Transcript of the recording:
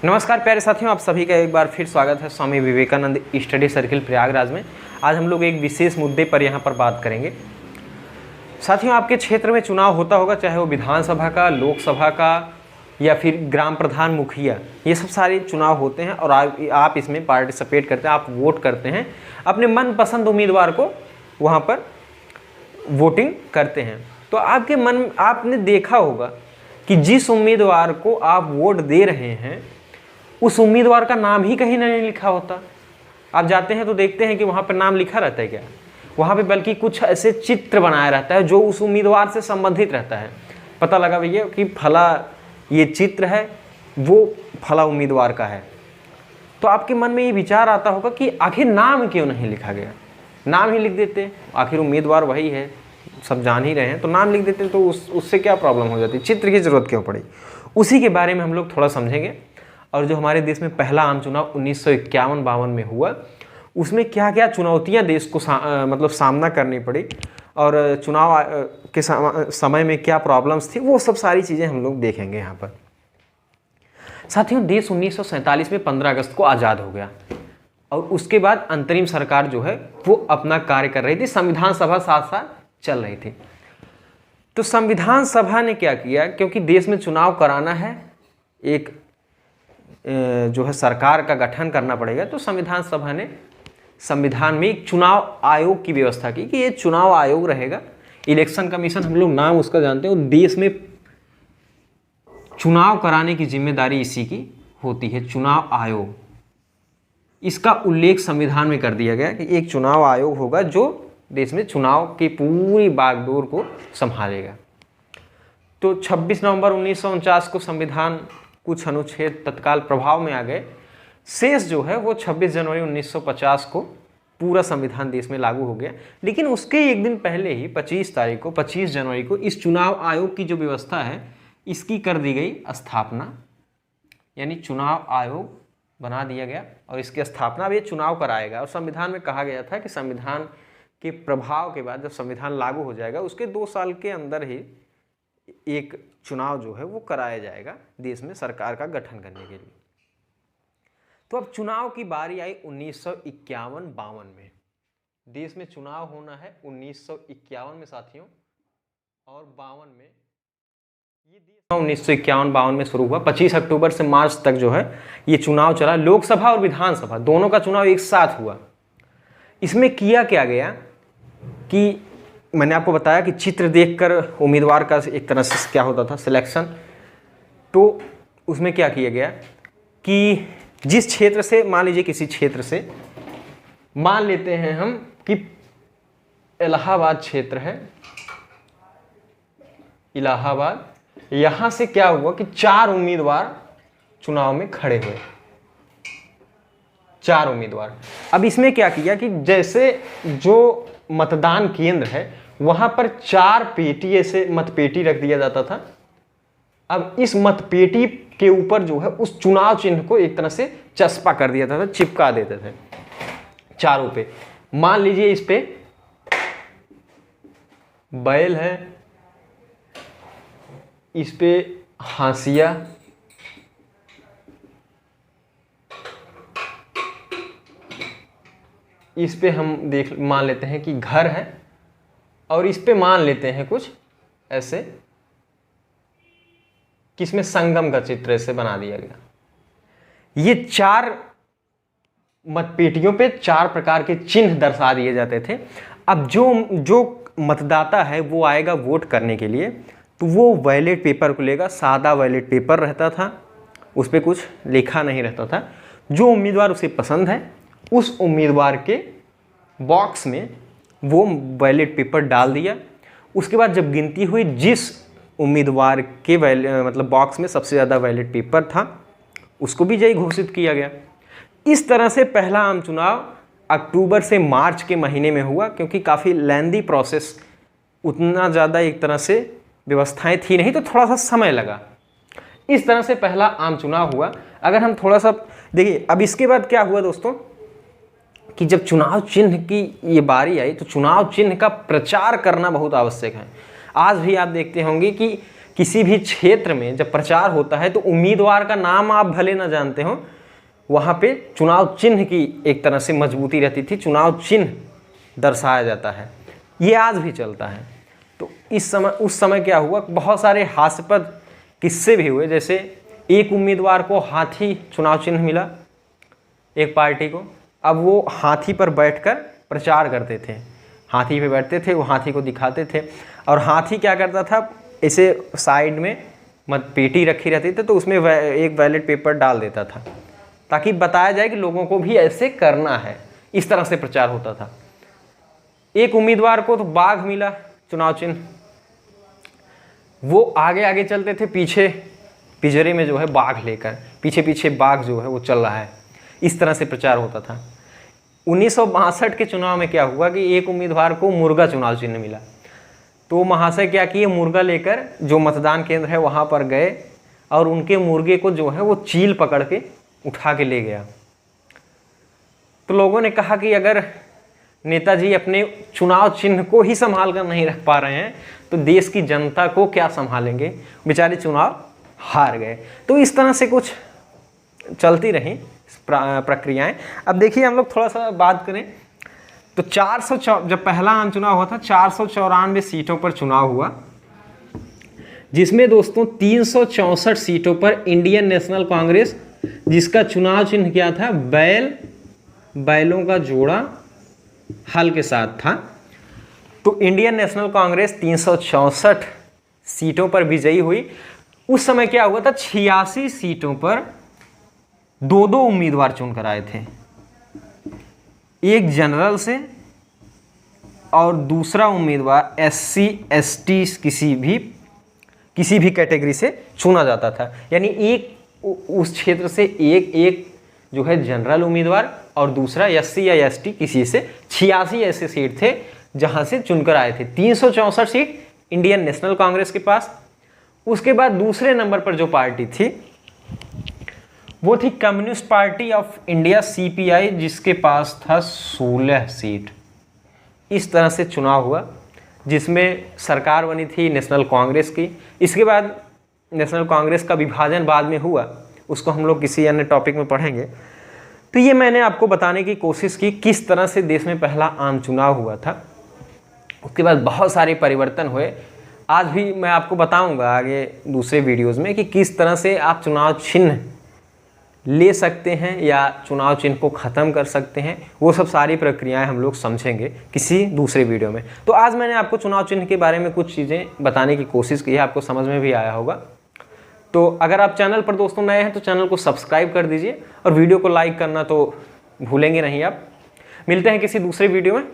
नमस्कार प्यारे साथियों, आप सभी का एक बार फिर स्वागत है स्वामी विवेकानंद स्टडी सर्किल प्रयागराज में। आज हम लोग एक विशेष मुद्दे पर यहाँ पर बात करेंगे। साथियों, आपके क्षेत्र में चुनाव होता होगा, चाहे वो विधानसभा का, लोकसभा का या फिर ग्राम प्रधान, मुखिया, ये सब सारे चुनाव होते हैं और आप इसमें पार्टिसिपेट करते हैं, आप वोट करते हैं, अपने मनपसंद उम्मीदवार को वहाँ पर वोटिंग करते हैं। तो आपने देखा होगा कि जिस उम्मीदवार को आप वोट दे रहे हैं उस उम्मीदवार का नाम ही कहीं नहीं लिखा होता। आप जाते हैं तो देखते हैं कि वहाँ पर नाम लिखा रहता है क्या? वहाँ पे बल्कि कुछ ऐसे चित्र बनाया रहता है जो उस उम्मीदवार से संबंधित रहता है। पता लगा भैया कि फला ये चित्र है, वो फला उम्मीदवार का है। तो आपके मन में ये विचार आता होगा कि आखिर नाम क्यों नहीं लिखा गया? नाम ही लिख देते, आखिर उम्मीदवार वही है, सब जान ही रहे हैं, तो नाम लिख देते तो उससे क्या प्रॉब्लम हो जाती? चित्र की जरूरत क्यों पड़ी? उसी के बारे में हम लोग थोड़ा समझेंगे। और जो हमारे देश में पहला आम चुनाव 1951-52 में हुआ, उसमें क्या क्या चुनौतियां देश को सामना करनी पड़ी और चुनाव के समय में क्या प्रॉब्लम्स थी, वो सब सारी चीज़ें हम लोग देखेंगे यहाँ पर। साथियों, देश 1947 में 15 अगस्त को आज़ाद हो गया और उसके बाद अंतरिम सरकार जो है वो अपना कार्य कर रही थी, संविधान सभा साथ साथ चल रही थी। तो संविधान सभा ने क्या किया, क्योंकि देश में चुनाव कराना है, एक जो है सरकार का गठन करना पड़ेगा, तो संविधान सभा ने संविधान में एक चुनाव आयोग की व्यवस्था की कि ये चुनाव आयोग रहेगा। इलेक्शन कमीशन हम लोग नाम उसका जानते हैं। देश में चुनाव कराने की जिम्मेदारी इसी की होती है, चुनाव आयोग। इसका उल्लेख संविधान में कर दिया गया कि एक चुनाव आयोग होगा जो देश में चुनाव की पूरी बागडोर को संभालेगा। तो 26 नवंबर 1949 को संविधान कुछ अनुच्छेद तत्काल प्रभाव में आ गए। शेष जो है वो 26 जनवरी 1950 को पूरा संविधान देश में लागू हो गया। लेकिन उसके एक दिन पहले ही 25 जनवरी को इस चुनाव आयोग की जो व्यवस्था है इसकी कर दी गई स्थापना, यानी चुनाव आयोग बना दिया गया और इसकी स्थापना, अब ये चुनाव कराएगा। और संविधान में कहा गया था कि संविधान के प्रभाव के बाद जब संविधान लागू हो जाएगा उसके 2 साल के अंदर ही एक चुनाव जो है वो कराया जाएगा देश में सरकार का गठन करने के लिए। तो अब चुनाव की बारी आई 1951-52 में। देश में चुनाव होना है 1951 में साथियों, और 52 में ये 1951-52 में शुरू हुआ। 25 अक्टूबर से मार्च तक जो है ये चुनाव चला। लोकसभा और विधानसभा दोनों का चुनाव एक साथ हुआ। इसमें किया क्या गया कि मैंने आपको बताया कि चित्र देखकर उम्मीदवार का एक तरह से क्या होता था, सिलेक्शन। तो उसमें क्या किया गया कि जिस क्षेत्र से, मान लीजिए किसी क्षेत्र से, मान लेते हैं हम कि इलाहाबाद क्षेत्र है, इलाहाबाद, यहां से क्या हुआ कि 4 उम्मीदवार चुनाव में खड़े हुए, 4 उम्मीदवार। अब इसमें क्या किया कि जैसे जो मतदान केंद्र है वहां पर 4 पेटी, ऐसे मतपेटी रख दिया जाता था। अब इस मतपेटी के ऊपर जो है उस चुनाव चिन्ह को एक तरह से चस्पा कर दिया था, चिपका देते थे चारों पे। मान लीजिए इस पे बैल है, इस पे हांसिया, इस पे हम मान लेते हैं कि घर है, और इस पे मान लेते हैं कुछ ऐसे किसमें संगम का चित्र ऐसे बना दिया गया। ये 4 मतपेटियों पे 4 प्रकार के चिन्ह दर्शा दिए जाते थे। अब जो मतदाता है वो आएगा वोट करने के लिए, तो वो बैलेट पेपर को लेगा। सादा बैलेट पेपर रहता था, उस पर कुछ लिखा नहीं रहता था। जो उम्मीदवार उसे पसंद है उस उम्मीदवार के बॉक्स में वो बैलेट पेपर डाल दिया। उसके बाद जब गिनती हुई, जिस उम्मीदवार के बॉक्स में सबसे ज़्यादा बैलेट पेपर था उसको भी जयी घोषित किया गया। इस तरह से पहला आम चुनाव अक्टूबर से मार्च के महीने में हुआ, क्योंकि काफ़ी लेंदी प्रोसेस, उतना ज़्यादा एक तरह से व्यवस्थाएं थी नहीं, तो थोड़ा सा समय लगा। इस तरह से पहला आम चुनाव हुआ। अगर हम थोड़ा सा देखिए, अब इसके बाद क्या हुआ दोस्तों कि जब चुनाव चिन्ह की ये बारी आई तो चुनाव चिन्ह का प्रचार करना बहुत आवश्यक है। आज भी आप देखते होंगे कि किसी भी क्षेत्र में जब प्रचार होता है तो उम्मीदवार का नाम आप भले ना जानते हो, वहाँ पे चुनाव चिन्ह की एक तरह से मजबूती रहती थी, चुनाव चिन्ह दर्शाया जाता है। ये आज भी चलता है। तो उस समय क्या हुआ, बहुत सारे हास्यास्पद किस्से भी हुए। जैसे एक उम्मीदवार को हाथी चुनाव चिन्ह मिला एक पार्टी को, अब वो हाथी पर बैठकर प्रचार करते थे, हाथी पे बैठते थे, वो हाथी को दिखाते थे, और हाथी क्या करता था, ऐसे साइड में पेटी रखी रहती थी तो उसमें एक बैलेट पेपर डाल देता था ताकि बताया जाए कि लोगों को भी ऐसे करना है। इस तरह से प्रचार होता था। एक उम्मीदवार को तो बाघ मिला चुनाव चिन्ह, वो आगे आगे चलते थे, पीछे पिंजरे में जो है बाघ लेकर पीछे पीछे बाघ जो है वो चल रहा है। इस तरह से प्रचार होता था। 1962 के चुनाव में क्या हुआ कि एक उम्मीदवार को मुर्गा चुनाव चिन्ह मिला, तो महाशय क्या किए, मुर्गा लेकर जो मतदान केंद्र है वहाँ पर गए और उनके मुर्गे को जो है वो चील पकड़ के उठा के ले गया। तो लोगों ने कहा कि अगर नेताजी अपने चुनाव चिन्ह को ही संभाल कर नहीं रख पा रहे हैं तो देश की जनता को क्या संभालेंगे, बेचारे चुनाव हार गए। तो इस तरह से कुछ चलती रही प्रक्रियाएं। अब देखिए हम लोग थोड़ा सा बात करें तो जब पहला आम चुनाव हुआ था 494 सीटों पर चुनाव हुआ, जिसमें दोस्तों 364 सीटों पर इंडियन नेशनल कांग्रेस, जिसका चुनाव चिन्ह क्या था, बैलों का जोड़ा हल के साथ था, तो इंडियन नेशनल कांग्रेस 364 सीटों पर विजयी हुई। उस समय क्या हुआ था, 86 सीटों पर दो उम्मीदवार चुनकर आए थे, एक जनरल से और दूसरा उम्मीदवार SC ST किसी भी कैटेगरी से चुना जाता था। यानी एक उस क्षेत्र से एक जो है जनरल उम्मीदवार और दूसरा SC या ST किसी से। 86 ऐसे सीट थे जहां से चुनकर आए थे। 364 सीट इंडियन नेशनल कांग्रेस के पास। उसके बाद दूसरे नंबर पर जो पार्टी थी वो थी communist party of India CPI, जिसके पास था 16 सीट। इस तरह से चुनाव हुआ जिसमें सरकार बनी थी नेशनल कांग्रेस की। इसके बाद नेशनल कांग्रेस का विभाजन बाद में हुआ, उसको हम लोग किसी अन्य टॉपिक में पढ़ेंगे। तो ये मैंने आपको बताने की कोशिश की किस तरह से देश में पहला आम चुनाव हुआ था। उसके बाद बहुत सारे परिवर्तन हुए। आज भी मैं आपको बताऊंगा आगे दूसरे वीडियोज़ में कि किस तरह से आप चुनाव चिन्ह ले सकते हैं या चुनाव चिन्ह को ख़त्म कर सकते हैं। वो सब सारी प्रक्रियाएं हम लोग समझेंगे किसी दूसरे वीडियो में। तो आज मैंने आपको चुनाव चिन्ह के बारे में कुछ चीज़ें बताने की कोशिश की है, आपको समझ में भी आया होगा। तो अगर आप चैनल पर दोस्तों नए हैं तो चैनल को सब्सक्राइब कर दीजिए और वीडियो को लाइक करना तो भूलेंगे नहीं आप। मिलते हैं किसी दूसरे वीडियो में।